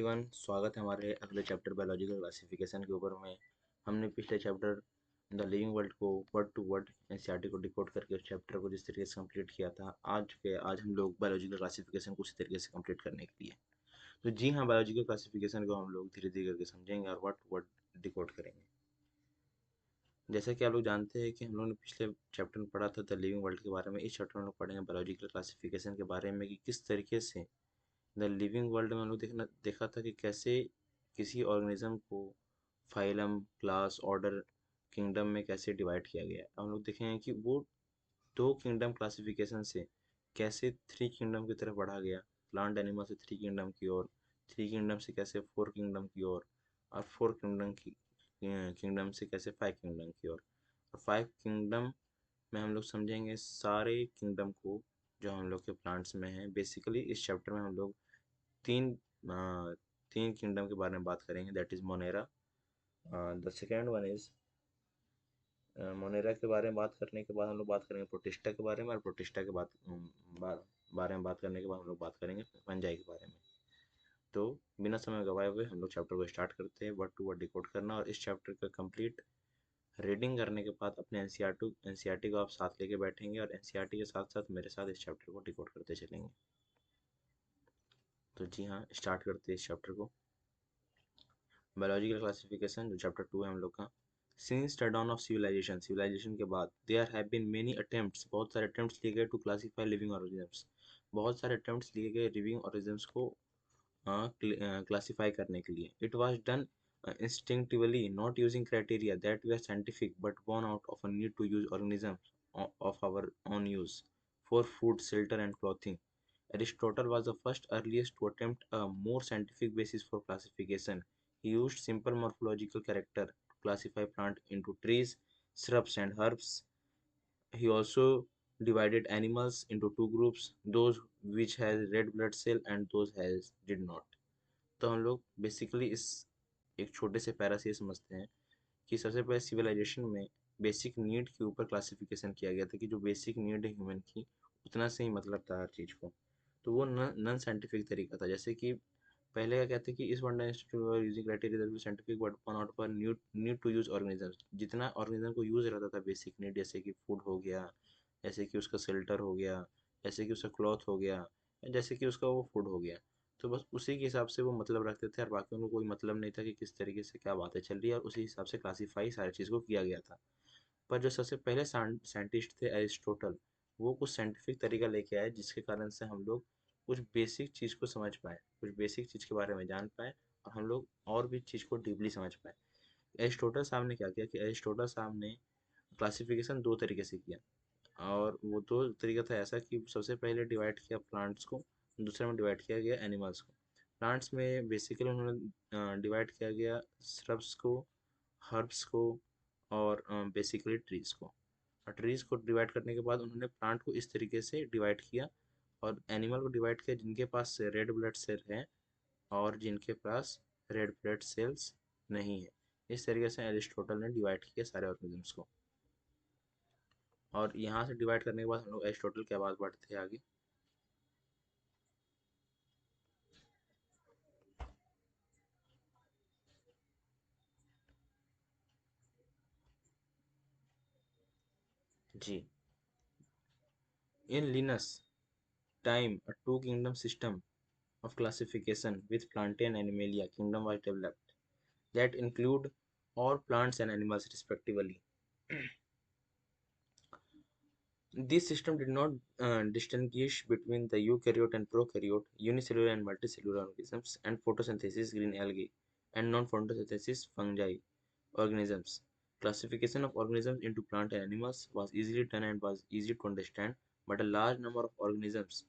Everyone, स्वागत है हमारे अगले चैप्टर बायोलॉजिकल क्लासिफिकेशन के ऊपर में। हमने पिछले चैप्टर द लिविंग वर्ल्ड को वर्ड टू वर्ड एनसीईआरटी को डिकोड करके उस चैप्टर को जिस तरीके से कंप्लीट किया था, आज हम लोग बायोलॉजिकल क्लासिफिकेशन को उसी तरीके से कंप्लीट करने के लिए। तो जी हाँ, बायोलॉजिकल क्लासिफिकेशन को हम लोग धीरे धीरे करके समझेंगे और वर्ड टू वर्ड डिकोड करेंगे। जैसा कि आप लोग जानते हैं कि हम लोगों ने पिछले चैप्टर में पढ़ा था द लिविंग वर्ल्ड के बारे में। इस चैप्टर में हम लोग पढ़ेंगे बायोलॉजिकल क्लासिफिकेशन के बारे में कि किस तरीके से द लिविंग वर्ल्ड में हम लोग देखा था कि कैसे किसी ऑर्गेनिज्म को फाइलम, क्लास, ऑर्डर, किंगडम में कैसे डिवाइड किया गया है। हम लोग देखेंगे कि वो दो किंगडम क्लासिफिकेशन से कैसे थ्री किंगडम की तरफ बढ़ा गया, प्लांट एनिमल से थ्री किंगडम की ओर, थ्री किंगडम से कैसे फोर किंगडम की ओर, और फोर किंगडम से कैसे फाइव किंगडम की ओर। और फाइव किंगडम में हम लोग समझेंगे सारे किंगडम को जो हम लोग के प्लांट्स में हैं। बेसिकली इस चैप्टर में हम लोग तीन तीन किंगडम के बारे में बात करेंगे, that is Monera. The second one is Monera के बारे में बात करने के बाद हम लोग बात करेंगे प्रोटिस्टा के बारे में, और प्रोटिस्टा के बारे में बात करने के बाद हम लोग बात करेंगे फंजाई के बारे में। तो बिना समय गवाए हुए हम लोग चैप्टर को स्टार्ट करते हैं, वर्ड टू वर्ड डिकोड करना। और इस चैप्टर का कंप्लीट रीडिंग करने के बाद अपने एनसीईआरटी को आप साथ लेके बैठेंगे और एनसीईआरटी के साथ साथ मेरे साथ इस चैप्टर को डिकोड करते चलेंगे। तो जी हाँ, स्टार्ट करते हैं इस चैप्टर को। बायोलॉजिकल क्लासिफिकेशन जो चैप्टर 2 है हम लोग का। Since the dawn of civilization के बाद there have been many attempts, बहुत सारे अटेम्प्ट्स लिए गए टू क्लासीफाई लिविंग ऑर्गेनिजम्स। बहुत सारे अटेम्प्ट्स लिए गए लिविंग ऑर्गेनिजम्स को क्लासीफाई करने के लिए। It was done instinctively, not using criteria that were scientific but born out of a need to use organisms of our own use for food, shelter, and clothing. Aristotle was the first earliest to attempt a more scientific basis for classification. He used simple morphological character to classify plants into trees, shrubs, and herbs. He also divided animals into two groups, those which has red blood cell and those has did not. तो हम लोग basically इस एक छोटे से para से ये समझते हैं कि सबसे पहले सिविलाइजेशन में बेसिक नीड के ऊपर क्लासिफिकेशन किया गया था कि जो बेसिक नीड है ह्यूमन की, उतना से ही मतलब था हर चीज़ को। तो वो नॉन साइंटिफिक तरीका था। जैसे कि पहले क्या कहते हैं कि इस one institute using criteria that scientific but one out पर नीड टू यूज ऑर्गेनिजम्स। जितना ऑर्गेनिज्म को यूज रहता था बेसिक नीड, जैसे कि फूड हो गया, जैसे कि उसका शेल्टर हो गया, जैसे कि उसका क्लॉथ हो गया, जैसे कि उसका वो फूड हो गया, तो बस उसी के हिसाब से वो मतलब रखते थे और बाकी उनको कोई मतलब नहीं था कि किस तरीके से क्या बातें चल रही है, और उसी हिसाब से क्लासीफाई सारी चीज़ को किया गया था। पर जो सबसे पहले साइंटिस्ट थे एरिस्टोटल, वो कुछ साइंटिफिक तरीका लेके आए जिसके कारण से हम लोग कुछ बेसिक चीज़ को समझ पाए, कुछ बेसिक चीज़ के बारे में जान पाए, और हम लोग और भी चीज़ को डीपली समझ पाए। एरिस्टोटल साहब ने क्या किया कि एरिस्टोटल साहब ने क्लासिफिकेशन दो तरीके से किया। और वो दो तरीका था ऐसा कि सबसे पहले डिवाइड किया प्लांट्स को, दूसरे में डिवाइड किया गया एनिमल्स को। प्लांट्स में बेसिकली उन्होंने डिवाइड किया गया श्रब्स को, हर्ब्स को, और बेसिकली ट्रीज को। और ट्रीज को डिवाइड करने के बाद उन्होंने प्लांट को इस तरीके से डिवाइड किया, और एनिमल को डिवाइड किया जिनके पास रेड ब्लड सेल है और जिनके पास रेड ब्लड सेल्स नहीं है। इस तरीके से एरिस्टोटल ने डिवाइड किया सारे ऑर्गेनिजम्स को। और यहाँ से डिवाइड करने के बाद हम लोग एरिस्टोटल के बाद बढ़ते हैं आगे। जी, in Linnaeus time a two kingdom system of classification with plantae and animalia kingdom was developed that include all plants and animals respectively. This system did not distinguish between the eukaryote and prokaryote, unicellular and multicellular organisms, and photosynthesis green algae and non-photosynthesis fungi organisms. Classification of organisms into plant and animals was easily done and was easy to understand, but a large number of organisms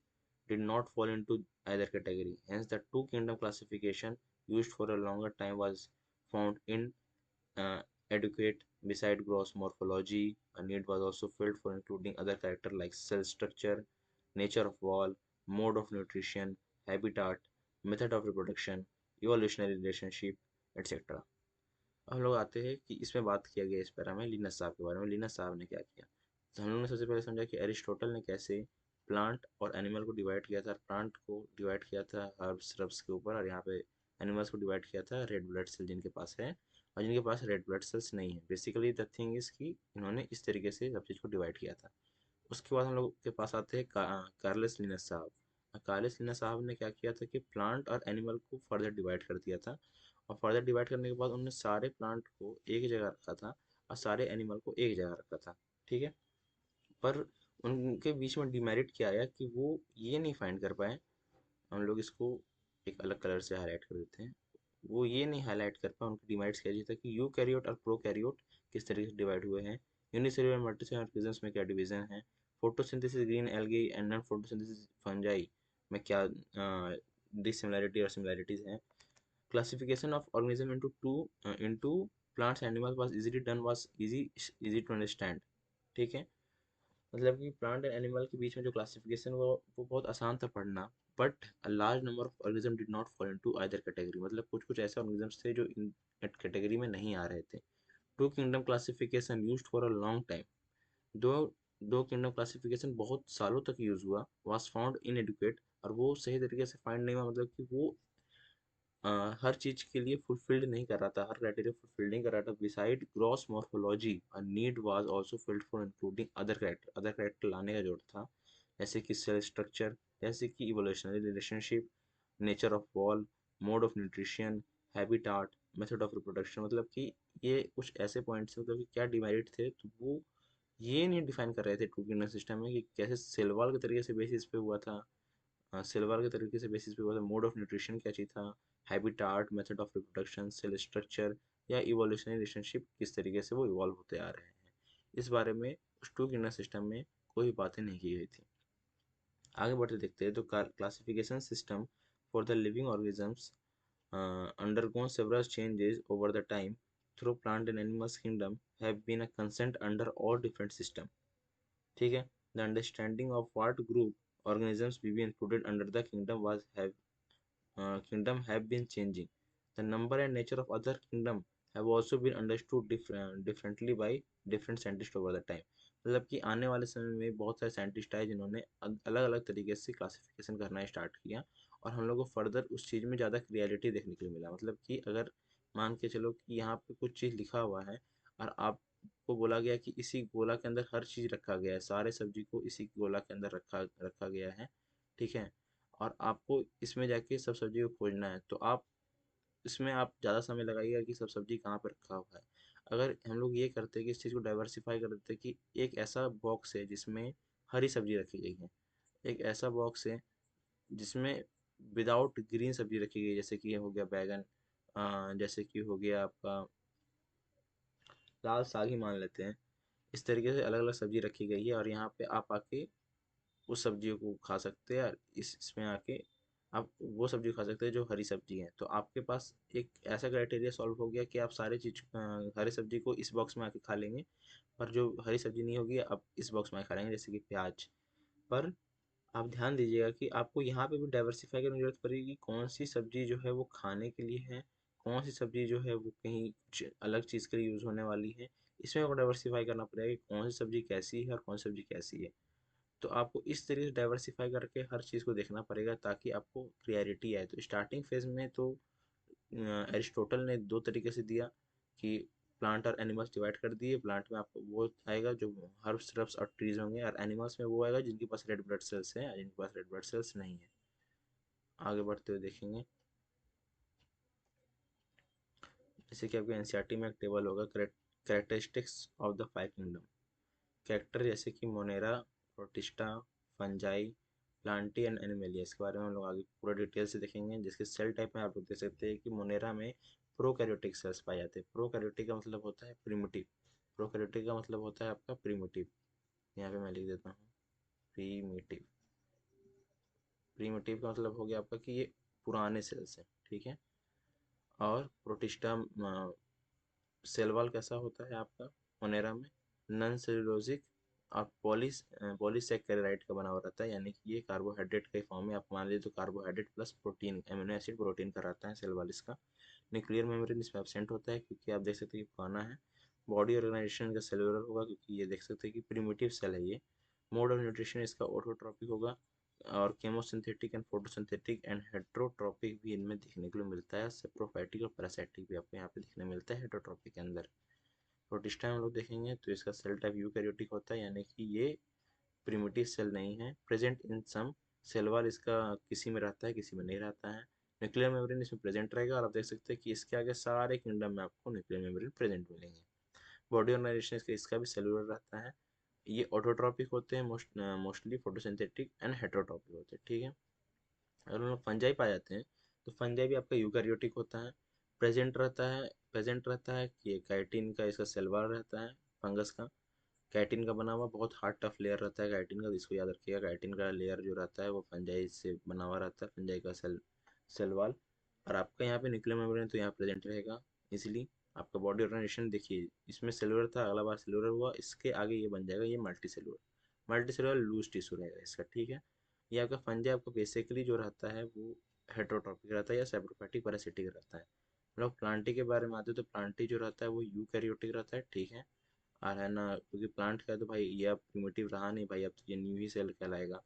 did not fall into either category. Hence, the two kingdom classification used for a longer time was found inadequate. Beside gross morphology, a need was also filled for including other characters like cell structure, nature of wall, mode of nutrition, habitat, method of reproduction, evolutionary relationship, etc. हम लोग आते हैं कि इसमें बात किया गया इस पैरा में लिनस साहब के बारे में। लिनस साहब ने क्या किया, तो हम लोग ने सबसे पहले समझा कि एरिस्टोटल ने कैसे प्लांट और एनिमल को डिवाइड किया था। प्लांट को डिवाइड किया था हर्ब्स श्रब्स के ऊपर, और यहाँ पे एनिमल्स को डिवाइड किया था रेड ब्लड सेल जिनके पास है और जिनके पास रेड ब्लड सेल्स नहीं है। बेसिकली द थिंग इज कि इन्होंने इस तरीके से सब चीज़ को डिवाइड किया था। उसके बाद हम लोग के पास आते हैं कार्लस लिनस साहब। कार्लस लिनस साहब ने क्या किया था कि प्लांट और एनिमल को फर्दर डिवाइड कर दिया था और फर्दर डिवाइड करने के बाद उन्होंने सारे प्लांट को एक जगह रखा था और सारे एनिमल को एक जगह रखा था। ठीक है, पर उनके बीच में डिमेरिट क्या आया कि वो ये नहीं फाइंड कर पाए। हम लोग इसको एक अलग कलर से हाईलाइट कर देते हैं। वो ये नहीं हाईलाइट कर पाए, उनके डिमाइड्स क्या था कि यू कैरियोट और प्रो कैरियोट किस तरीके से डिवाइड हुए हैं, यूनिसेलुलर मल्टीसेलुलर ऑर्गेनिजम्स में क्या डिवीजन है, photosynthesis green algae and non photosynthesis fungi में क्या डिसिमिलरिटी और सिमिलरिटीज हैं। Classification of organism into plants animals was easily done, was easy to understand. ठीक है, मतलब कि प्लांट एंड एनिमल के बीच में जो क्लासिफिकेशन वो बहुत आसान था पढ़ना। But a large number of organism did not fall into either category, मतलब कुछ कुछ ऐसे ऑर्गेनिजम्स थे जो इन कैटेगरी में नहीं आ रहे थे। Two kingdom classification used for a long time, दो दो किंगडम क्लासिफिकेशन बहुत सालों तक यूज हुआ, वाज फाउंड इनएडुकेट, और वो सही तरीके से फाइंड नहीं हुआ, मतलब कि वो हर चीज के लिए फुलफिल्ड नहीं कर रहा था, हर क्राइटेरिया फुलफिल नहीं कर रहा था। Beside gross morphology a need was also field for including other character लाने का जरूरत था, जैसे कि सेल स्ट्रक्चर, जैसे कि evolutionary relationship, nature of wall, mode of nutrition, habitat, method of reproduction. मतलब कि ये कुछ ऐसे पॉइंट्स मतलब कि क्या डिमेरिट थे, तो वो ये नहीं डिफाइन कर रहे थे टू किंगडम सिस्टम में कि कैसे सेल वॉल के तरीके से बेसिस पे हुआ था, सिल्वर के तरीके से बेसिस पे हुआ था, मोड ऑफ न्यूट्रिशन क्या चीज़ था, habitat, method of reproduction, cell structure या इवोल्यूशनरी रिलेशनशिप किस तरीके से वो इवॉल्व होते आ रहे हैं, इस बारे में उस टू किंगडम सिस्टम में कोई बातें नहीं की गई थी। आगे बढ़ते देखते हैं तो classification system for the living organisms undergone several changes over the time through plant and animals kingdom have been a consent under all different system। ठीक है, the understanding of what group organisms will be included under the kingdom have been changing। The number and nature of other kingdom have also been understood differently by different scientists over the time। मतलब कि आने वाले समय में बहुत सारे scientist आए जिन्होंने अलग अलग तरीके से क्लासिफिकेशन करना स्टार्ट किया और हम लोग को फर्दर उस चीज़ में ज़्यादा क्लियरिटी देखने के लिए मिला। मतलब कि अगर मान के चलो कि यहाँ पे कुछ चीज़ लिखा हुआ है और आपको बोला गया कि इसी गोला के अंदर हर चीज़ रखा गया है, सारे सब्जी को इसी गोला के अंदर रखा रखा गया है। ठीक है, और आपको इसमें जाके सब सब्जी को खोजना है, तो आप इसमें आप ज़्यादा समय लगाइएगा कि सब सब्जी कहाँ पर रखा हुआ है। अगर हम लोग ये करते कि इस चीज़ को डाइवर्सिफाई कर देते कि एक ऐसा बॉक्स है जिसमें हरी सब्जी रखी गई है, एक ऐसा बॉक्स है जिसमें विदाउट ग्रीन सब्जी रखी गई, जैसे कि ये हो गया बैगन, जैसे कि हो गया आपका लाल साग ही मान लेते हैं। इस तरीके से अलग अलग सब्जी रखी गई है और यहाँ पे आप आके उस सब्जियों को खा सकते हैं, और इसमें आके आप वो सब्जी खा सकते हैं जो हरी सब्जी है। तो आपके पास एक ऐसा क्राइटेरिया सॉल्व हो गया कि आप सारे चीज हरी सब्जी को इस बॉक्स में आके खा लेंगे, पर जो हरी सब्जी नहीं होगी आप इस बॉक्स में खा लेंगे, जैसे कि प्याज। पर आप ध्यान दीजिएगा कि आपको यहाँ पे भी डाइवर्सिफाई करने की जरूरत पड़ेगी, कौन सी सब्जी जो है वो खाने के लिए है, कौन सी सब्जी जो है वो कहीं कुछ अलग चीज़ के लिए यूज़ होने वाली है। इसमें आपको डाइवर्सिफाई करना पड़ेगा कि कौन सी सब्जी कैसी है और कौन सी सब्जी कैसी है। तो आपको इस तरीके से डाइवर्सिफाई करके हर चीज़ को देखना पड़ेगा ताकि आपको क्लियरिटी आए। तो स्टार्टिंग फेज में तो एरिस्टोटल ने दो तरीके से दिया कि प्लांट और एनिमल्स डिवाइड कर दिए। प्लांट में आपको वो आएगा जो हर्ब्स श्रब्स और ट्रीज होंगे, और एनिमल्स में वो आएगा जिनके पास रेड ब्लड सेल्स हैं और जिनके पास रेड ब्लड सेल्स नहीं है। आगे बढ़ते हुए देखेंगे, जैसे कि आपके एनसीईआरटी में एक टेबल होगा characteristics of the five kingdom. Character जैसे कि Monera, protista, fungi, Plantae and animalia, इसके बारे में हम लोग आगे पूरा डिटेल से देखेंगे। जिसके सेल टाइप में आप लोग देख सकते हैं कि मोनेरा में प्रोकैरियोटिक सेल्स पाए जाते हैं। प्रोकैरियोटिक का मतलब होता है प्रिमिटिव, प्रोकैरियोटिक का मतलब होता है आपका प्रिमिटिव। यहाँ पे मैं लिख देता हूँ प्रीमिटिव। प्रीमिटिव का मतलब हो गया आपका कि ये पुराने सेल्स हैं। ठीक है, और प्रोटिस्टा सेल वॉल कैसा होता है आपका मोनेरा में, नॉन सेलुलोजिक और पॉलीसेकेराइड का बना हुआ रहता है, यानी कि ये कार्बोहाइड्रेट के फॉर्म में आप मान लीजिए तो carbohydrate plus protein, amino acid protein का रहता है सेल वॉल इसका। न्यूक्लियर मेम्ब्रेन इसमें एब्सेंट होता है क्योंकि आप देख सकते हैं कि पुराना है। बॉडी ऑर्गेनाइजेशन का सेलुलर होगा क्योंकि ये देख सकते हैं कि प्रिमिटिव सेल है ये। मोड ऑफ न्यूट्रिशन इसका ऑटोट्रॉपिक होगा, और chemosynthetic and photosynthetic and heterotrophic भी इनमें देखने को मिलता है। सेप्रोफाइटिक और पैरासाइटिक भी आपको यहाँ पे देखने मिलता है हेट्रोट्रॉपिक के अंदर। प्रोटिस्टा हम लोग देखेंगे तो इसका सेल टाइप यूकैरियोटिक होता है, यानी कि ये प्रिमिटिव सेल नहीं है। Present in some, cell wall इसका किसी में रहता है किसी में नहीं रहता है। न्यूक्लियर मेम्ब्रेन इसमें प्रेजेंट रहेगा और आप देख सकते हैं कि इसके आगे सारे किंगडम में आपको न्यूक्लियर मेम्ब्रेन प्रेजेंट मिलेंगे। बॉडी ऑर्गेनाइजेशन इसका भी सेलुलर रहता है। ये ऑटोट्रॉपिक होते हैं, मोस्टली फोटोसिंथेटिक एंड हेट्रोट्रॉपिक होते हैं, ठीक है। अगर हम लोग फंजाई पाए जाते हैं तो फंजाई भी आपका यूकैरियोटिक होता है। प्रेजेंट रहता है कि काइटिन का इसका सेलवार रहता है फंगस का, काइटिन का बना हुआ बहुत हार्ड टफ लेयर रहता है काइटिन का, इसको याद रखिएगा। काइटिन का लेयर जो रहता है वो फंजाई से बना हुआ रहता है, फंजाई का सेल वाल। और आपका यहाँ पे न्यूक्लियर मेम्ब्रेन तो यहाँ प्रेजेंट रहेगा इजीली। आपका बॉडी ऑर्गेनाइजेशन देखिए, इसमें सेलुलर था, अगला बार सेलुलर हुआ, इसके आगे ये बन जाएगा ये मल्टी सेलुलर लूज टिश्यू रहेगा इसका, ठीक है। ये आपका फंजाई आपका बेसिकली जो रहता है वो हेट्रोट्रॉपिक रहता है या सेप्रोफाइटिक पैरासिटिक रहता है। हम लोग प्लांटी के बारे में आते हैं तो प्लांटी जो रहता है वो यूकैरियोटिक रहता है, ठीक है। और है ना, क्योंकि प्लांट का है तो भाई ये अब प्रिमिटिव रहा नहीं भाई, अब तो ये न्यू ही सेल कहलाएगा।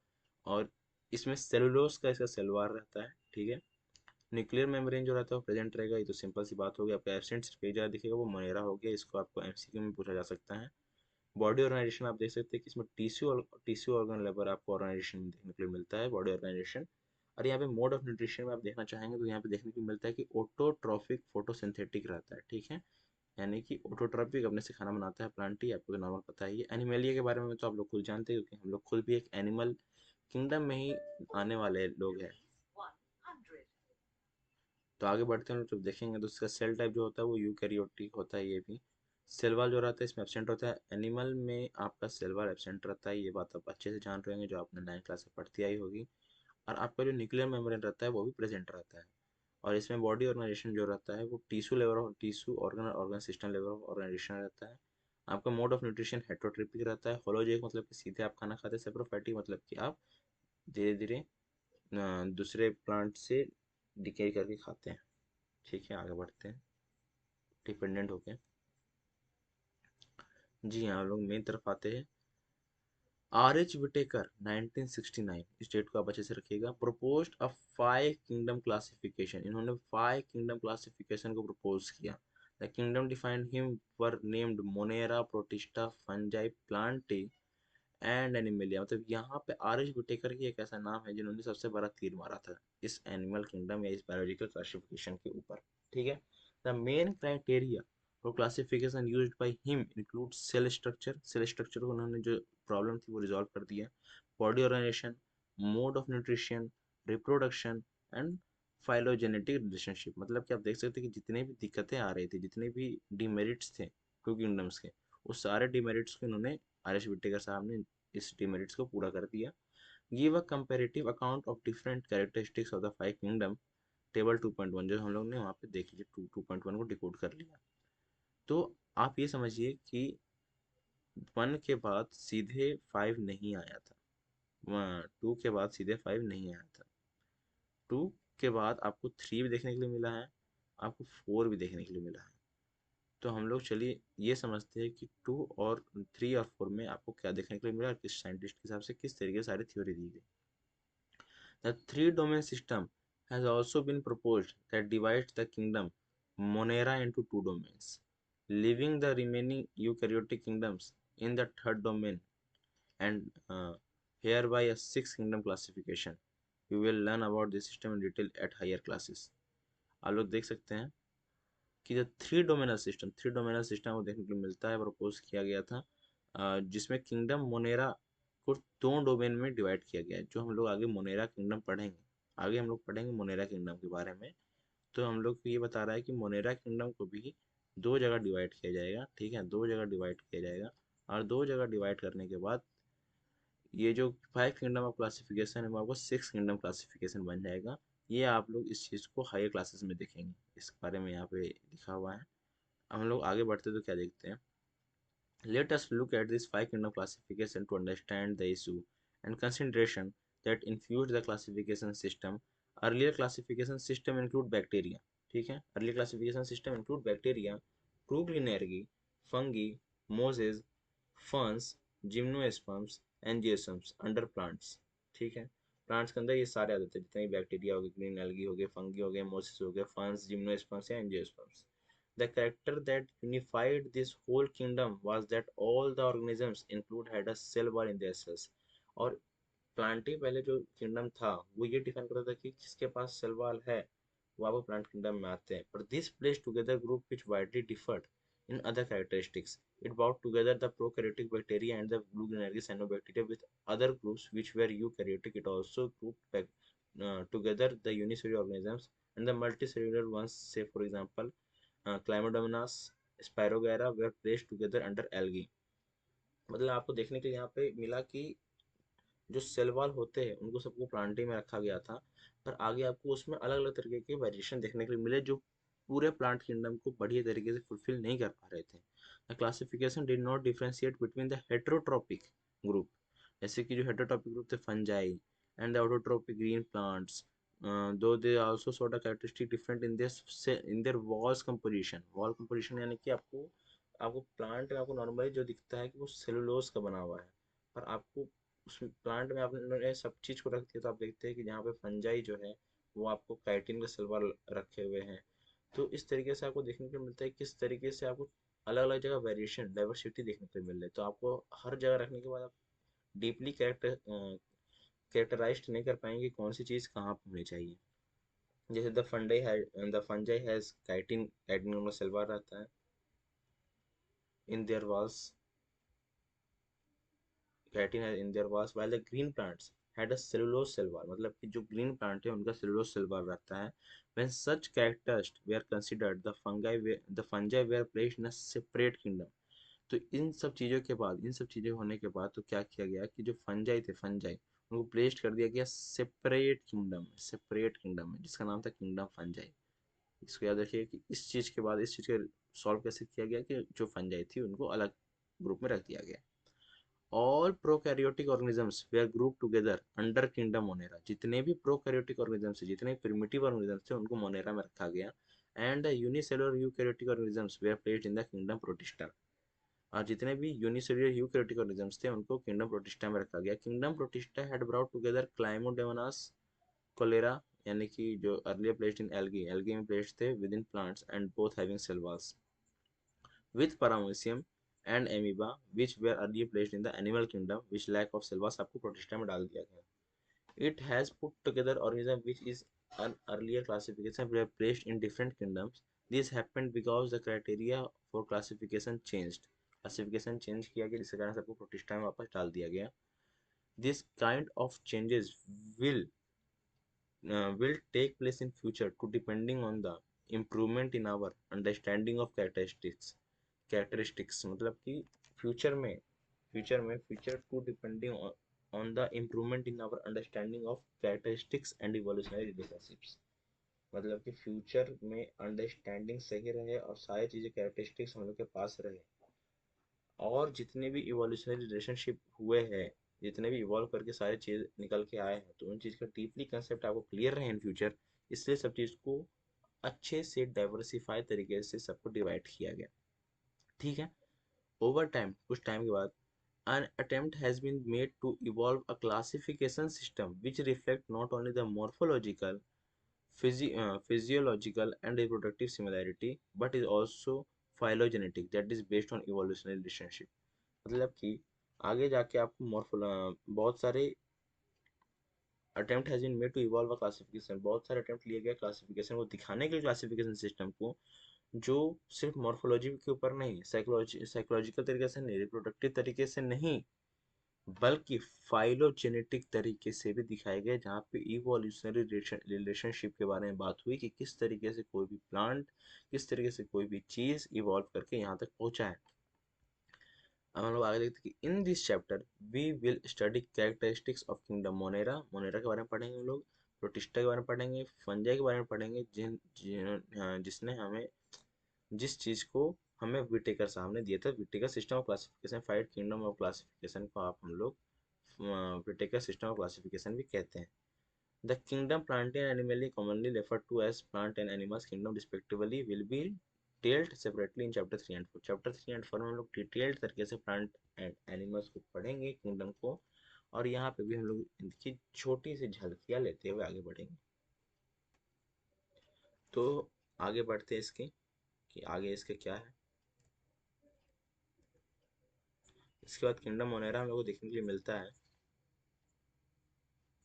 और इसमें सेलुलोज का इसका सेलवार रहता है, ठीक है। न्यूक्लियर मेम्ब्रेन जो रहता है वो प्रेजेंट रहेगा, ये तो सिंपल सी बात हो गई। आपका एब्सेंट सिर्फ एक जगह दिखेगा, वो मोनेरा हो गया, इसको आपको एमसीक्यू में पूछा जा सकता है। बॉडी ऑर्गेनाइजेशन आप देख सकते हैं कि इसमें टिश्यू ऑर्गन लेवल आपको ऑर्गेनाइजेशन देखने के लिए मिलता है, बॉडी ऑर्गेनाइजेशन। और यहाँ पे मोड ऑफ न्यूट्रिशन में आप देखना चाहेंगे तो यहाँ पे देखने को मिलता है कि ऑटोट्रॉफिक फोटोसिंथेटिक रहता है, ठीक है। यानी कि ऑटोट्रॉफिक अपने से खाना बनाता है प्लांटी, आपको तो नॉर्मल पता ही है। एनिमेलिया के बारे में तो आप लोग खुद जानते हैं क्योंकि हम लोग खुद भी एक एनिमल किंगडम में ही आने वाले लोग हैं। तो आगे बढ़ते हैं तो देखेंगे तो इसका सेल टाइप जो होता है वो यूकैरियोटिक होता है, ये भी। सेल वॉल जो रहता है इसमें एब्सेंट होता है, एनिमल में आपका सेल वॉल एब्सेंट रहता है, ये बात आप अच्छे से जान रहे होंगे जो आपने 9th क्लास में पढ़ती आई होगी। और आपका जो न्यूक्लियर मेम्ब्रेन रहता है वो भी प्रेजेंट रहता है। और इसमें बॉडी ऑर्गेनाइजेशन जो रहता है वो tissue level of tissue organ organ system level of organization रहता है। आपका मोड ऑफ न्यूट्रिशन हेट्रोट्रिपिक रहता है। होलोजेनिक मतलब कि सीधे आप खाना खाते हैं, सेप्रोफाइटिक मतलब कि आप धीरे धीरे दूसरे प्लांट से डिके करके खाते हैं, ठीक है। आगे बढ़ते हैं डिपेंडेंट होके। जी हाँ, हम लोग मेन तरफ आते हैं। आर एच विटेकर 1969, इस डेट को आप अच्छे से रखिएगा, प्रपोज्ड अ 5 किंगडम क्लासिफिकेशन। इन्होंने 5 किंगडम क्लासिफिकेशन को प्रपोज किया। The kingdom defined him were named Monera, protista, fungi, Plantae and Animalia. मतलब यहाँ पे आर एच विटेकर ही एक ऐसा नाम है जिन्होंने सबसे बड़ा तीर मारा था इस एनिमल किंगडम या इस बायोलॉजिकल क्लासिफिकेशन के ऊपर, ठीक है। The main criteria for classification used by him includes cell structure को उन्होंने जो प्रॉब्लम थी वो रिजॉल्व कर दिया। Body organization, mode of nutrition, reproduction and phylogenetic relationship. मतलब कि आप देख सकते हैं कि जितने भी दिक्कतें आ रही थी, जितने भी डिमेरिट्स थे टू किंगडम्स के, उस सारे डिमेरिट्स को इन्होंने आर एस विटेकर साहब ने इस डिमेरिट्स को पूरा कर दिया। Give a comparative account of different characteristics of the 5 kingdom, table 2.1 जो हम लोग ने वहाँ पे देख लीजिए, 2.1 को डिकोड कर लिया। तो आप ये समझिए कि 1 के बाद सीधे 5 नहीं आया था, 2 के बाद सीधे 5 नहीं आया था। 2 के बाद आपको 3 भी देखने के लिए मिला है, आपको 4 भी देखने के लिए मिला है। तो हम लोग चलिए ये समझते हैं कि 2 और 3 और 4 में आपको क्या देखने के लिए मिला, किस साइंटिस्ट के हिसाब से किस तरीके से सारी थ्योरी दी गई। The three domain system has also been proposed that divides the kingdom Monera into 2 domains, leaving the remaining eukaryotic kingdoms in the third domain, and hereby a 6 kingdom classification. You will learn about this system in detail at higher classes. आप लोग देख सकते हैं कि जो three डोमेनल system को देखने को मिलता है, प्रपोज किया गया था, जिसमें किंगडम मोनेरा को 2 डोमेन में डिवाइड किया गया है, जो हम लोग आगे मोनेरा किंगडम पढ़ेंगे। आगे हम लोग पढ़ेंगे मोनेरा किंगडम के बारे में। तो हम लोग को ये बता रहा है कि मोनेरा किंगडम को भी 2 जगह डिवाइड किया जाएगा, ठीक है, 2 जगह डिवाइड किया जाएगा। और 2 जगह डिवाइड करने के बाद ये जो 5 किंगडम ऑफ क्लासिफिकेशन है वो आपको 6 किंगडम क्लासिफिकेशन बन जाएगा। ये आप लोग इस चीज़ को हायर क्लासेस में देखेंगे, इस बारे में यहाँ पे लिखा हुआ है। अब हम लोग आगे बढ़ते तो क्या देखते हैं। Let us look at this 5 kingdom classification to understand the issue and consideration that infused the classification system. Earlier classification system include bacteria, ठीक है। Earlier classification system include bacteria, Truglinnergi, fungi, mosses, ferns, gymnosperms, angiosperms under plants, ठीक है। Plants के अंदर ये सारे आ जाते हैं, जितने भी बैक्टीरिया हो गए, ग्रीन एल्गी हो गए, फंगी हो गए, मोसिस हो गए, फंस, जिम्नोस्पर्म्स या angiosperms. The character that unified this whole kingdom was that all the organisms include had a cell wall in their cells. और प्लांट ही पहले जो किंगडम था वो ये डिफाइन करता था कि जिसके पास सेल वॉल है वो आपको प्लांट किंगडम में आते हैं. पर this place together group which widely differed in other characteristics. It brought together the prokaryotic bacteria and the blue green cyanobacteria with other groups which were eukaryotic. It also grouped back, together the unicellular organisms and the multicellular ones. Say for example, Chlamydomonas, Spirogyra were placed together under algae. मतलब आपको देखने के लिए यहाँ पे मिला कि जो सेल वॉल होते हैं उनको सबको प्लांटी में रखा गया था, पर आगे आपको उसमें अलग अलग तरीके के वेरिएशन देखने के लिए मिले जो पूरे प्लांट किंगडम को बढ़िया तरीके से फुलफिल नहीं कर पा रहे थे. The classification did not differentiate between the heterotrophic group, जैसे कि जो हेटेरोट्रॉपिक ग्रुप थे fungi and the autotrophic green plants, though they also sought a characteristic different in their walls composition. Wall composition यानी कि आपको आपको प्लांट में आपको नॉर्मली जो दिखता है कि वो सेलुलोज का बना हुआ है, पर आपको उस प्लांट में आपने सब चीज़ को रख दिया तो आप देखते हैं कि जहाँ पे फंजाई जो है वो आपको काइटिन का सिल्वर रखे हुए हैं. तो इस तरीके से आपको देखने को मिलता है किस तरीके से आपको अलग अलग जगह वेरिएशन डाइवर्सिटी देखने को मिल रही है. तो आपको हर जगह रखने के बाद आप डीपली कैरेक्टराइज्ड नहीं कर पाएंगे कौन सी चीज़ कहाँ पर होनी चाहिए. जैसे the fungi has chitin, chitin का सिल्वर रहता है इन देयर वॉल्स, केराटिन है in their walls, while the green plants had a cellulose cell wall. मतलब कि जो ग्रीन प्लांट है उनका सेलुलोज सेल वॉल रहता है. When such characters were considered the fungi were placed in a separate kingdom. तो इन सब चीज़ों के बाद, इन सब चीज़ें होने के बाद तो क्या किया गया कि जो फंजाई थे, फंजाई उनको प्लेस्ड कर दिया गया सेपरेट किंगडम में जिसका नाम था किंगडम फंजाई. इसको याद रखिए कि इस चीज़ के बाद इस चीज़ को सॉल्व कैसे किया गया कि जो फंजाई थी उनको अलग ग्रुप में रख दिया गया. All prokaryotic organisms were group together under kingdom Monera. जितने भी प्रोकैरियोटिक ऑर्गेनिजम्स, जितने प्रिमिटिव ऑर्गेनिजम्स थे उनको मोनेरा में रखा गया. And the unicellular eukaryotic organisms were placed in the kingdom Protista. और जितने भी यूनिसेलुलर यूकैरियोटिक ऑर्गेनिजम्स थे उनको किंगडम प्रोटिस्टा में रखा गया. Kingdom Protista had brought together Chlamydomonas Chlorella, यानी कि जो earlier placed in algae, algae में प्लेस्ड थे with in plants and both having cell walls, with paramecium and amoeba which were earlier placed in the animal kingdom, which lack of cell was आपको protista में डाल दिया गया. It has put together organism which is an earlier classification were placed in different kingdoms. This happened because the criteria for classification changed. Classification change किया गया जिसके कारण सबको प्रोटिस्टा में वापस डाल दिया गया. This kind of changes will will take place in future to depending on the improvement in our understanding of characteristics. मतलब कि future too depending on the improvement in our understanding of characteristics and evolutionary relationships. मतलब कि future में understanding सही रहे और सारी चीज़ें कैरेक्टरिस्टिक्स हम लोग के पास रहे, और जितने भी इवोल्यूशनरी रिलेशनशिप हुए हैं, जितने भी इवॉल्व करके सारी चीज़ निकल के आए हैं, तो उन चीज़ का डीपली कंसेप्ट आपको क्लियर रहे इन फ्यूचर. इसलिए सब चीज़ को अच्छे से डाइवर्सिफाई तरीके से सबको डिवाइड किया गया. ठीक है. ओवर टाइम, कुछ टाइम के बाद, an attempt has been made to evolve a classification system which reflect not only the morphological, physiological and reproductive similarity but is also phylogenetic, that is based on evolutionary relationship. मतलब कि आगे जाके आपको बहुत सारे attempt has been made to evolve a classification, बहुत सारे attempt लिए गए क्लासिफिकेशन को दिखाने के लिए, क्लासिफिकेशन सिस्टम को जो सिर्फ मॉर्फोलॉजी के ऊपर नहीं, साइकोलॉजिकल तरीके से नहीं, रिप्रोडक्टिव तरीके से नहीं, बल्कि फाइलोजेनेटिक तरीके से भी दिखाए गए, जहाँ पे इवोल्यूशनरी रिलेशनशिप के बारे में बात हुई कि किस तरीके से कोई भी प्लांट, किस तरीके से कोई भी चीज़ इवॉल्व करके यहाँ तक पहुँचा है. अब हम लोग आगे देखते हैं कि in this chapter we will study characteristics of kingdom Monera. Monera के बारे में पढ़ेंगे हम लोग, प्रोटिस्टा के बारे में पढ़ेंगे, फंजाई के बारे में पढ़ेंगे, जिसने हमें, जिस चीज़ को हमें विटेकर साहब ने दिया था. Whittaker system of classification, five kingdom of classification को आप हम लोग विटेकर सिस्टम ऑफ क्लासिफिकेशन भी कहते हैं. The kingdom Plantae and Animalia commonly referred to as plant and animals kingdom respectively will be detailed separately in chapter 3 and 4. Chapter 3 and 4 में हम लोग डिटेल्ड तरीके से प्लांट एंड एनिमल्स को पढ़ेंगे, किंगडम को, और यहाँ पे भी हम लोग इनकी छोटी सी झलकियाँ लेते हुए आगे बढ़ेंगे। तो आगे बढ़ते हैं इसके कि आगे इसके क्या है। इसके बाद किंगडम मोनेरा हम लोग को देखने के लिए मिलता है।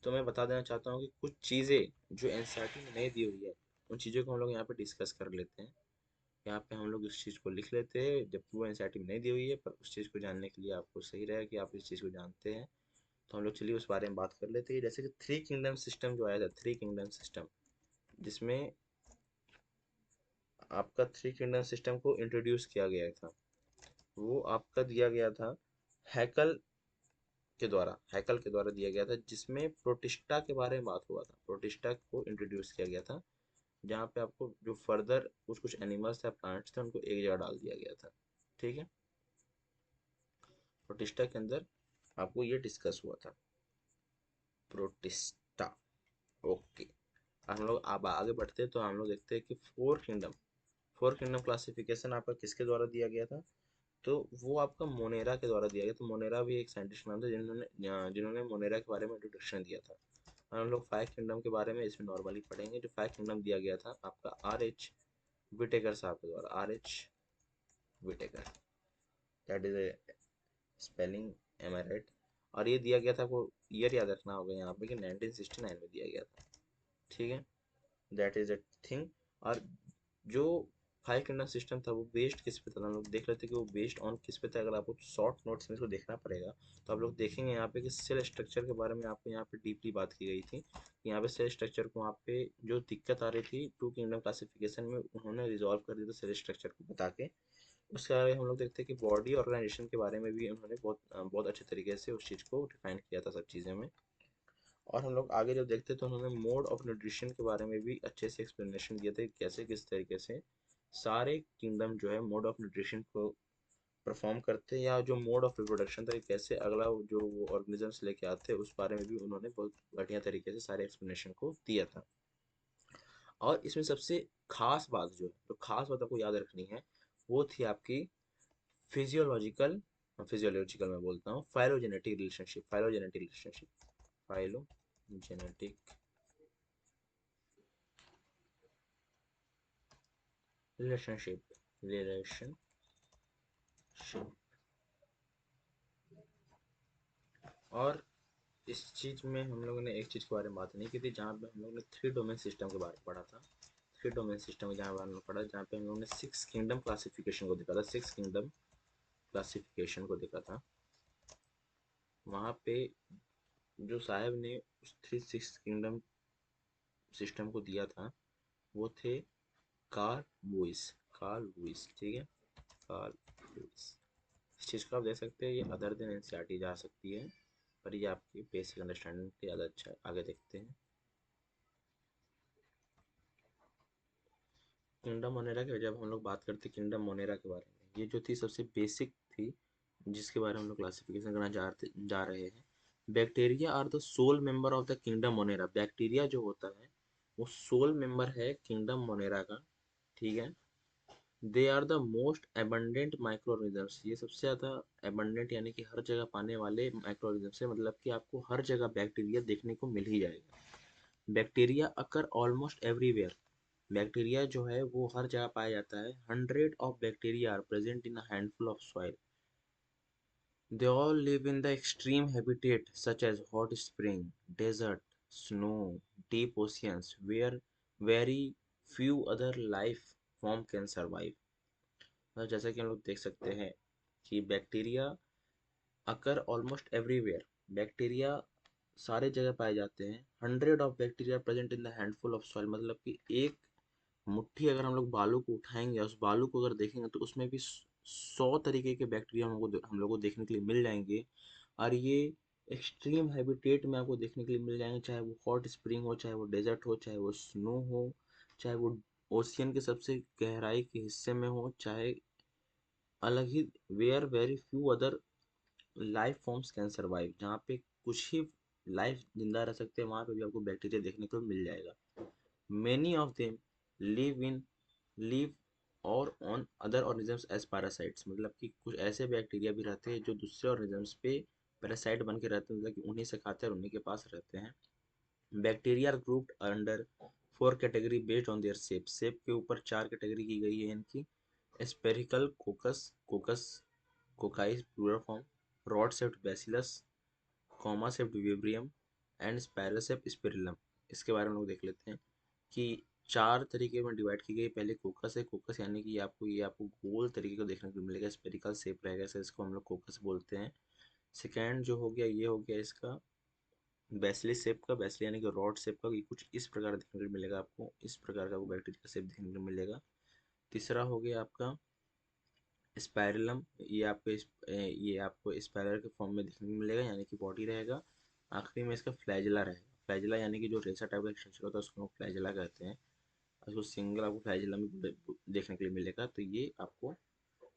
तो मैं बता देना चाहता हूँ कि कुछ चीज़ें जो एनसीईआरटी में नहीं दी हुई है, उन चीज़ों को हम लोग यहाँ पे डिस्कस कर लेते हैं। यहाँ पे हम लोग इस चीज़ को लिख लेते हैं, जबकि वो एनसीईआरटी में नहीं दी हुई है, पर उस चीज़ को जानने के लिए आपको सही रहेगा कि आप इस चीज़ को जानते हैं। तो हम लोग चलिए उस बारे में बात कर लेते हैं। जैसे कि थ्री किंगडम सिस्टम जो आया था, थ्री किंगडम सिस्टम, जिसमें आपका थ्री किंगडम सिस्टम को इंट्रोड्यूस किया गया था, वो आपका दिया गया था हैकल के द्वारा दिया गया था, जिसमें प्रोटिस्टा के बारे में बात हुआ था। प्रोटिस्टा को इंट्रोड्यूस किया गया था, जहाँ पे आपको जो फर्दर कुछ कुछ एनिमल्स थे, प्लांट्स थे, उनको एक जगह डाल दिया गया था। ठीक है, प्रोटिस्टा के अंदर आपको ये डिस्कस हुआ था, प्रोटिस्टा। ओके, हम लोग अब आगे बढ़ते हैं। तो हम लोग देखते हैं कि फोर किंगडम क्लासिफिकेशन आपका किसके द्वारा दिया गया था। तो वो आपका मोनेरा के द्वारा दिया गया। तो मोनेरा भी एक साइंटिस्ट नाम था जिन्होंने मोनेरा के बारे में इंट्रोडक्शन दिया था। और हम लोग फाइव किंगडम के बारे में इसमें नॉर्मली पढ़ेंगे। जो फाइव किंगडम दिया गया था आपका R.H. विटेकर साहब के द्वारा, R.H. Whittaker, that is a spelling, M I right. और ये दिया गया था, आपको ईयर याद रखना होगा यहाँ पे कि 1969 में दिया गया था। ठीक है, दैट इज अ थिंग। और जो फाइव किंगडम सिस्टम था वो बेस्ड किस पे था, हम लोग देख लेते कि वो बेस्ड ऑन किस पे था। अगर आपको शॉर्ट नोट्स में इसको देखना पड़ेगा, तो आप लोग देखेंगे यहाँ पे कि सेल स्ट्रक्चर के बारे में आपको यहाँ पे डीपली बात की गई थी। यहाँ पे सेल स्ट्रक्चर को, वहाँ पे जो दिक्कत आ रही थी टू किंगडम क्लासिफिकेशन में, उन्होंने रिजॉल्व कर दिया था सेल स्ट्रक्चर को बता के। उसके आगे हम लोग देखते हैं कि बॉडी ऑर्गेनाइजेशन के बारे में भी उन्होंने बहुत अच्छे तरीके से उस चीज़ को डिफाइन किया था सब चीज़ें में। और हम लोग आगे जब देखते हैं तो उन्होंने मोड ऑफ न्यूट्रिशन के बारे में भी अच्छे से एक्सप्लेनेशन दिए थे, कैसे किस तरीके से सारे किंगडम जो है मोड ऑफ न्यूट्रिशन को परफॉर्म करते हैं, या जो मोड ऑफ रिप्रोडक्शन था कैसे अगला जो वो ऑर्गेनिजम्स लेके आते हैं, उस बारे में भी उन्होंने बहुत बढ़िया तरीके से सारे एक्सप्लेनेशन को दिया था। और इसमें सबसे खास बात जो है, तो खास बात आपको याद रखनी है, वो थी आपकी फिजियोलॉजिकल फिजियोलॉजिकल मैं बोलता हूँ फाइलोजेनेटिक रिलेशनशिप, फाइलोजेनेटिक रिलेशनशिप। और इस चीज़ में हम लोगों ने एक चीज़ के बारे में बात नहीं की थी, जहाँ पे हम लोगों ने थ्री डोमेन सिस्टम के बारे में पढ़ा था। थ्री डोमेन सिस्टम जहाँ पर हम लोग पढ़ा, जहाँ पे हम लोगों ने सिक्स किंगडम क्लासिफिकेशन को देखा था, सिक्स किंगडम क्लासिफिकेशन को देखा था। वहाँ पे जो साहब ने उस थ्री सिक्स किंगडम सिस्टम को दिया था, वो थे कार्ल लुइस। ठीक है, कार्ल लुइस। इस चीज़ को आप देख सकते हैं, ये अदर देन एनसीईआरटी जा सकती है, पर ये आपकी बेसिक अंडरस्टैंडिंग के ज़्यादा अच्छा है। आगे देखते हैं किंगडम मोनेरा की। जब हम लोग बात करते हैं किंगडम मोनेरा के बारे में, ये जो थी सबसे बेसिक थी, जिसके बारे में हम लोग क्लासिफिकेशन करना जा रहे हैं। Bacteria are the sole member of the kingdom Monera. Bacteria जो होता है वो सोल मेंबर है किंगडम मोनेरा का। ठीक है, they are the most abundant micro organisms. ये सबसे ज़्यादा एबंडेंट यानी कि हर जगह पाने वाले माइक्रो ऑर्गेनिजम्स है, मतलब कि आपको हर जगह बैक्टीरिया देखने को मिल ही जाएगा। बैक्टीरिया अकर ऑलमोस्ट एवरीवेयर। बैक्टीरिया जो है वो हर जगह पाया जाता है। 100 of bacteria are present in a handful of soil. They all live in the extreme habitat such as hot spring, desert, snow, deep oceans, where very few other life form can survive. तो जैसा कि हम लोग देख सकते हैं कि bacteria अकर almost everywhere. Bacteria सारे जगह पाए जाते हैं। 100 of bacteria present in the handful of soil, मतलब कि एक मुट्ठी अगर हम लोग बालू को उठाएंगे, उस बालू को अगर देखेंगे, तो उसमें भी 100 तरीके के बैक्टीरिया हम लोग को देखने के लिए मिल जाएंगे। और ये एक्सट्रीम हैबिटेट में आपको देखने के लिए मिल जाएंगे, चाहे वो हॉट स्प्रिंग हो, चाहे वो डेजर्ट हो, चाहे वो स्नो हो, चाहे वो ओशियन के सबसे गहराई के हिस्से में हो, चाहे अलग ही, where very few other life forms can survive, जहाँ पे कुछ ही लाइफ जिंदा रह सकते हैं, वहाँ पे भी आपको बैक्टीरिया देखने को मिल जाएगा। Many of them live in live और on other organisms as parasites, मतलब कि कुछ ऐसे बैक्टीरिया भी रहते हैं जो दूसरे ऑर्गेनिजम्स पे पैरासाइट बन के रहते हैं, मतलब कि उन्हीं से खाते हैं और उन्हीं के पास रहते हैं। Bacteria are grouped under 4 category based on their shape. Shape के ऊपर 4 कैटेगरी की गई है इनकी। Spherical coccus, coccus cocci plural form, rod shaped bacillus, comma shaped vibrium and spiral shaped spirillum. इसके बारे में लोग देख लेते हैं कि 4 तरीके में डिवाइड की गई। पहले कोकस है, कोकस यानी कि ये आपको गोल तरीके को देखने को मिलेगा, स्पेरिकल शेप रहेगा, इसे इसको हम लोग कोकस बोलते हैं। सेकेंड जो हो गया, ये हो गया इसका बैसिलस शेप का, बैसिल यानी कि रॉड शेप का, ये कुछ इस प्रकार देखने को मिलेगा आपको, इस प्रकार का वो बैक्टीरिया शेप देखने को मिलेगा। तीसरा हो गया आपका स्पाइरलम, ये आपको स्पाइरल के फॉर्म में देखने को मिलेगा, यानी कि बॉडी रहेगा। आखिरी में इसका फ्लैजिला रहेगा। फ्लैजिला यानी कि जो रेसा टाइप का स्ट्रक्चर होता है उसको हम फ्लैजिला कहते हैं। उसको सिंगल आपको फ्लैजिला में देखने के लिए मिलेगा। तो ये आपको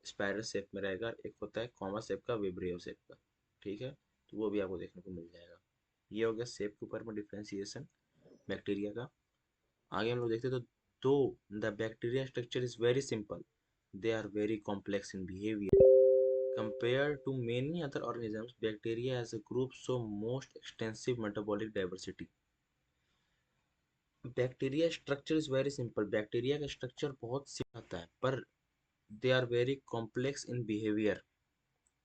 स्पाइरल शेप में रहेगा। एक होता है कॉमा शेप का, विब्रियो शेप का, ठीक है, तो वो भी आपको देखने को मिल जाएगा। ये हो गया शेप के ऊपर में डिफ्रेंसिएशन बैक्टीरिया का। आगे हम लोग देखते हैं, तो though the bacteria structure is very simple, they are very complex in behaviour compared to many other organisms. Bacteria as a group show most extensive metabolic diversity. Bacteria structure is very simple, bacteria का structure बहुत simple होता है, पर they are very complex in behaviour.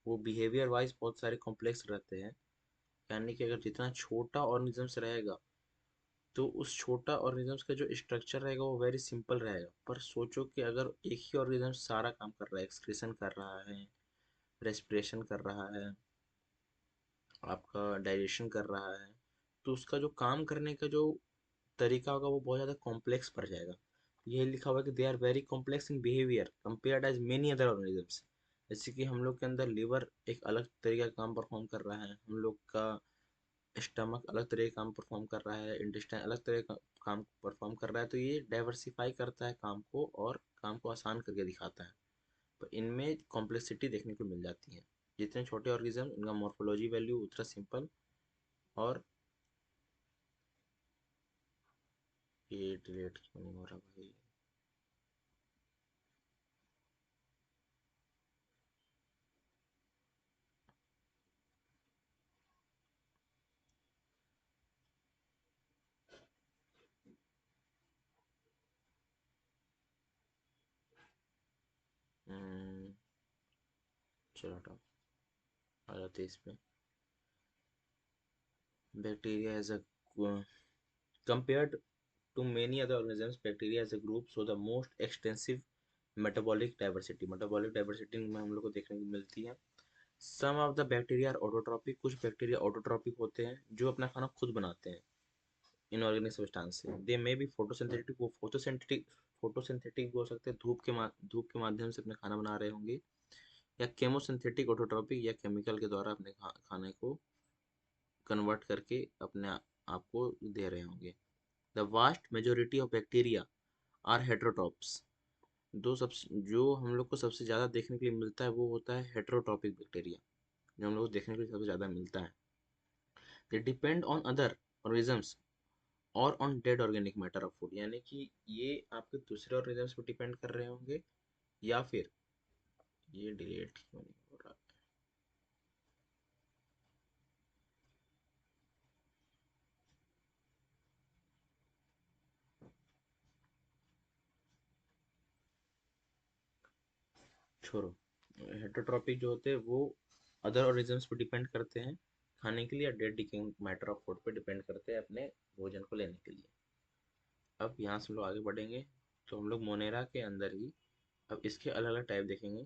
वो behaviour wise बहुत सारे complex रहते हैं। यानी कि अगर जितना छोटा ऑर्गेनिजम्स रहेगा तो उस छोटा ऑर्गेनिजम्स का जो स्ट्रक्चर रहेगा वो वेरी सिंपल रहेगा। पर सोचो कि अगर एक ही ऑर्गेनिज्म सारा काम कर रहा है, एक्सक्रीशन कर रहा है, रेस्पिरेशन कर रहा है, आपका डाइजेशन कर रहा है, तो उसका जो काम करने का जो तरीका होगा वो बहुत ज़्यादा कॉम्प्लेक्स पड़ जाएगा। ये लिखा हुआ है कि they are very complex in behaviour compared as many other organisms. जैसे कि हम लोग के अंदर लिवर एक अलग तरीके का काम परफॉर्म कर रहा है, हम लोग का स्टमक अलग तरह का काम परफॉर्म कर रहा है, इंटेस्टाइन अलग तरह का काम परफॉर्म कर रहा है। तो ये डाइवर्सिफाई करता है काम को और काम को आसान करके दिखाता है। पर इनमें कॉम्प्लेक्सिटी देखने को मिल जाती है। जितने छोटे ऑर्गेनिज्म इनका मॉर्फोलॉजी वैल्यू उतना सिंपल। और ये डिलीट क्यों नहीं हो रहा भाई? हम्म, चलो हटाओ, आ जाते हैं इस पे। Bacteria as a compared to many other organisms, bacteria as a group show the most extensive metabolic diversity. metabolic diversity में हम लोग को देखने को मिलती है। some of the bacteria are autotrophic, कुछ बैक्टीरिया ऑटोट्रॉपिक होते हैं जो अपना खाना खुद बनाते हैं इनऑर्गेनिक सब्सटेंस से। दे मे बी फोटोसिंथेटिक, वो फोटोसिंथेटिक भी हो सकते हैं, धूप के माध्यम से अपने खाना बना रहे होंगे, या केमोसिंथेटिक ऑटोट्रॉपिक, या केमिकल के द्वारा अपने खाने को कन्वर्ट करके अपने आप को दे रहे होंगे। The vast majority of bacteria are heterotrophs. दो सब जो हम लोग को सबसे ज़्यादा देखने के लिए मिलता है वो होता है हेट्रोट्रॉपिक बैक्टीरिया, जो हम लोग को देखने के लिए सबसे ज़्यादा मिलता है। They depend on other organisms और on dead organic matter of food, यानी कि ये आपके दूसरे ऑर्गेनिजम्स पर डिपेंड कर रहे होंगे, या फिर ये डिलीट क्यों नहीं हो रहा? छोड़ो। हेट्रोट्रॉपिक जो होते हैं वो अदर ऑर्गेनिजम्स पर डिपेंड करते हैं खाने के लिए, या dead decaying matter of food पे डिपेंड करते हैं अपने भोजन को लेने के लिए। अब यहाँ से हम लोग आगे बढ़ेंगे तो हम लोग मोनेरा के अंदर ही अब इसके अलग अलग टाइप देखेंगे।